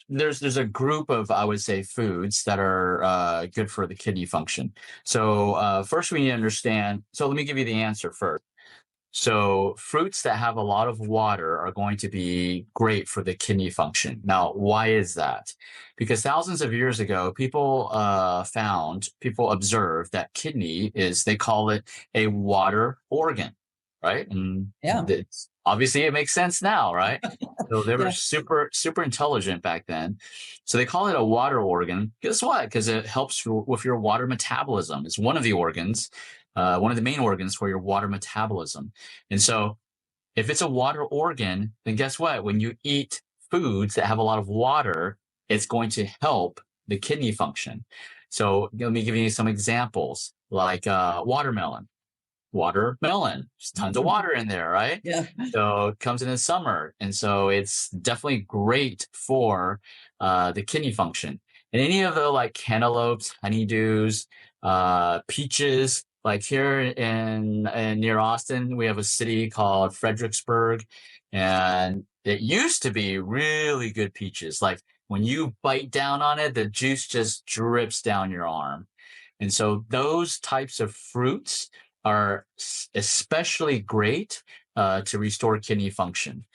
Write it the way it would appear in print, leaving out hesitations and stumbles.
there's a group of, I would say, foods that are good for the kidney function. So first we need to understand. So let me give you the answer first. So fruits that have a lot of water are going to be great for the kidney function. Now, why is that? Because thousands of years ago, people observed that kidney is, they call it a water organ, right? And Yeah. obviously it makes sense now, right? So they were Yeah. super intelligent back then. So they call it a water organ. Guess what? Because it helps with your water metabolism. It's one of the organs, one of the main organs for your water metabolism. And so if it's a water organ, then guess what? When you eat foods that have a lot of water, it's going to help the kidney function. So let me give you some examples, like watermelon. Watermelon, there's tons of water in there, right? Yeah. So it comes in the summer. And so it's definitely great for the kidney function. And any of the like cantaloupes, honeydews, peaches, like here in near Austin, we have a city called Fredericksburg, and it used to be really good peaches. Like when you bite down on it, the juice just drips down your arm. And so those types of fruits are especially great to restore kidney function.